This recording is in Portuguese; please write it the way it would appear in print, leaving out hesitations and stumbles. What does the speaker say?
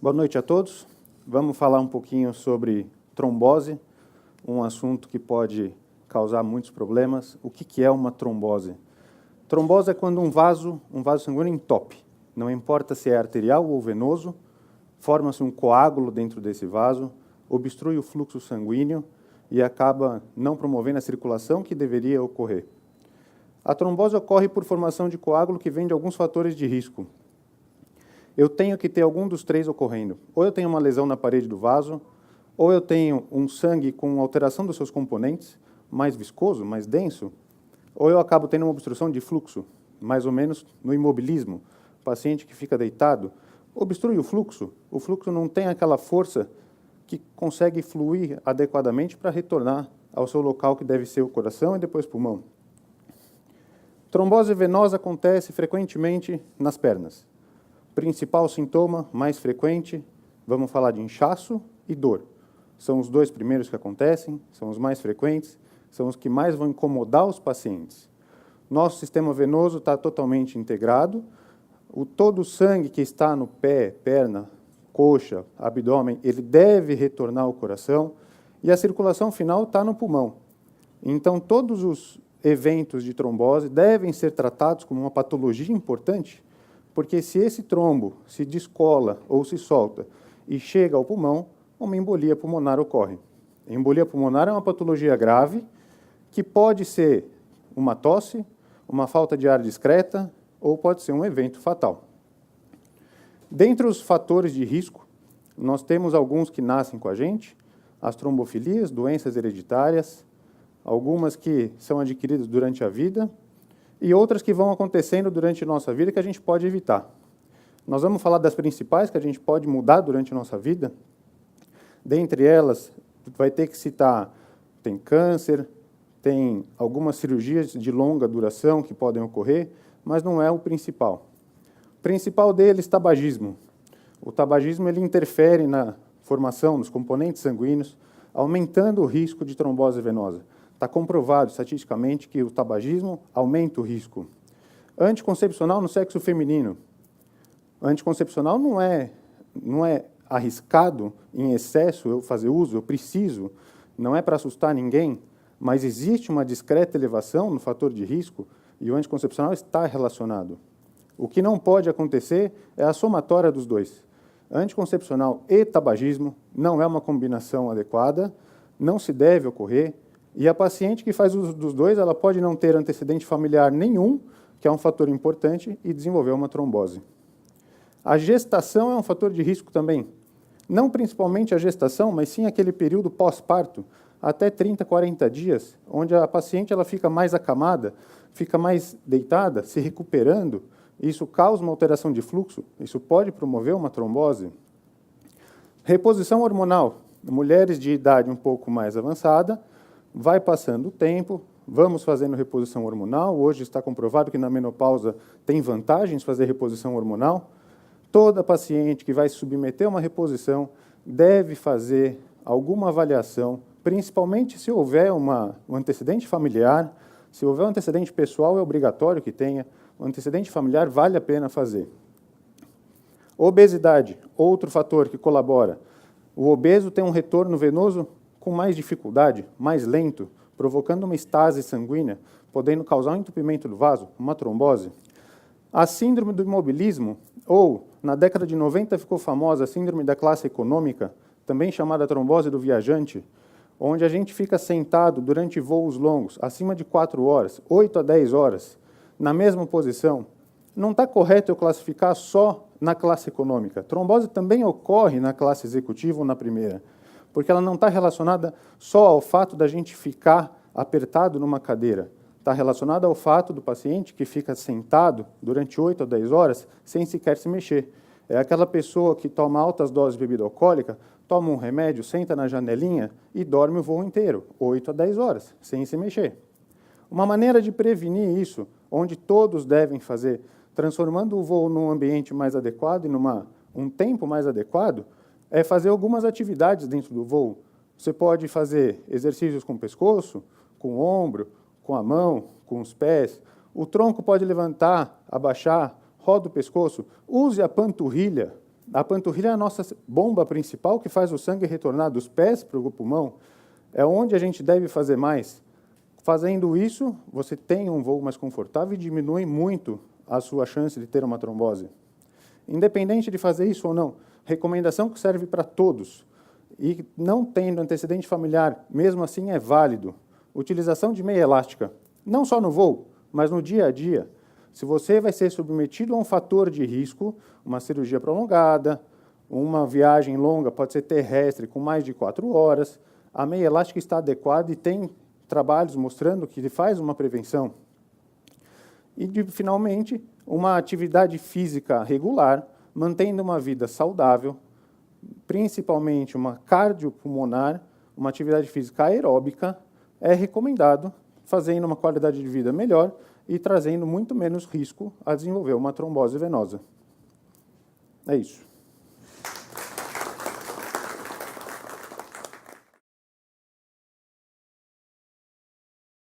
Boa noite a todos. Vamos falar um pouquinho sobre trombose, um assunto que pode causar muitos problemas. O que é uma trombose? Trombose é quando um vaso sanguíneo entope. Não importa se é arterial ou venoso, forma-se um coágulo dentro desse vaso, obstrui o fluxo sanguíneo e acaba não promovendo a circulação que deveria ocorrer. A trombose ocorre por formação de coágulo que vem de alguns fatores de risco. Eu tenho que ter algum dos três ocorrendo. Ou eu tenho uma lesão na parede do vaso, ou eu tenho um sangue com alteração dos seus componentes, mais viscoso, mais denso, ou eu acabo tendo uma obstrução de fluxo, mais ou menos no imobilismo. O paciente que fica deitado obstrui o fluxo não tem aquela força que consegue fluir adequadamente para retornar ao seu local que deve ser o coração e depois pulmão. Trombose venosa acontece frequentemente nas pernas. Principal sintoma, mais frequente, vamos falar de inchaço e dor. São os dois primeiros que acontecem, são os mais frequentes, são os que mais vão incomodar os pacientes. Nosso sistema venoso está totalmente integrado, todo o sangue que está no pé, perna, coxa, abdômen, ele deve retornar ao coração e a circulação final está no pulmão. Então, todos os eventos de trombose devem ser tratados como uma patologia importante, porque se esse trombo se descola ou se solta e chega ao pulmão, uma embolia pulmonar ocorre. A embolia pulmonar é uma patologia grave que pode ser uma tosse, uma falta de ar discreta ou pode ser um evento fatal. Dentre os fatores de risco, nós temos alguns que nascem com a gente, as trombofilias, doenças hereditárias, algumas que são adquiridas durante a vida, e outras que vão acontecendo durante a nossa vida que a gente pode evitar. Nós vamos falar das principais que a gente pode mudar durante a nossa vida. Dentre elas, vai ter que citar, tem câncer, tem algumas cirurgias de longa duração que podem ocorrer, mas não é o principal. O principal deles, tabagismo. O tabagismo ele interfere na formação dos componentes sanguíneos, aumentando o risco de trombose venosa. Está comprovado estatisticamente que o tabagismo aumenta o risco. Anticoncepcional no sexo feminino. Anticoncepcional não é arriscado em excesso eu fazer uso, eu preciso, não é para assustar ninguém, mas existe uma discreta elevação no fator de risco e o anticoncepcional está relacionado. O que não pode acontecer é a somatória dos dois. Anticoncepcional e tabagismo não é uma combinação adequada, não se deve ocorrer. E a paciente que faz uso dos dois, ela pode não ter antecedente familiar nenhum, que é um fator importante, e desenvolver uma trombose. A gestação é um fator de risco também. Não principalmente a gestação, mas sim aquele período pós-parto, até 30, 40 dias, onde a paciente ela fica mais acamada, fica mais deitada, se recuperando. Isso causa uma alteração de fluxo, isso pode promover uma trombose. Reposição hormonal. Mulheres de idade um pouco mais avançada, vai passando o tempo, vamos fazendo reposição hormonal. Hoje está comprovado que na menopausa tem vantagens fazer reposição hormonal. Toda paciente que vai se submeter a uma reposição deve fazer alguma avaliação, principalmente se houver um antecedente familiar. Se houver um antecedente pessoal, é obrigatório que tenha. O antecedente familiar vale a pena fazer. Obesidade, outro fator que colabora. O obeso tem um retorno venoso com mais dificuldade, mais lento, provocando uma estase sanguínea, podendo causar um entupimento do vaso, uma trombose. A síndrome do imobilismo, ou, na década de 90 ficou famosa a síndrome da classe econômica, também chamada trombose do viajante, onde a gente fica sentado durante voos longos, acima de 4 horas, 8 a 10 horas, na mesma posição. Não está correto eu classificar só na classe econômica. Trombose também ocorre na classe executiva ou na primeira, porque ela não está relacionada só ao fato da gente ficar apertado numa cadeira. Está relacionada ao fato do paciente que fica sentado durante 8 a 10 horas sem sequer se mexer. É aquela pessoa que toma altas doses de bebida alcoólica, toma um remédio, senta na janelinha e dorme o voo inteiro, 8 a 10 horas, sem se mexer. Uma maneira de prevenir isso, onde todos devem fazer, transformando o voo num ambiente mais adequado e um tempo mais adequado, é fazer algumas atividades dentro do voo. Você pode fazer exercícios com o pescoço, com o ombro, com a mão, com os pés. O tronco pode levantar, abaixar, roda o pescoço. Use a panturrilha. A panturrilha é a nossa bomba principal que faz o sangue retornar dos pés para o pulmão. É onde a gente deve fazer mais. Fazendo isso, você tem um voo mais confortável e diminui muito a sua chance de ter uma trombose. Independente de fazer isso ou não, recomendação que serve para todos. E não tendo antecedente familiar, mesmo assim é válido. Utilização de meia elástica, não só no voo, mas no dia a dia. Se você vai ser submetido a um fator de risco, uma cirurgia prolongada, uma viagem longa, pode ser terrestre, com mais de 4 horas, a meia elástica está adequada e tem trabalhos mostrando que faz uma prevenção. E, finalmente, uma atividade física regular, mantendo uma vida saudável, principalmente uma cardiopulmonar, uma atividade física aeróbica, é recomendado, fazendo uma qualidade de vida melhor e trazendo muito menos risco a desenvolver uma trombose venosa. É isso.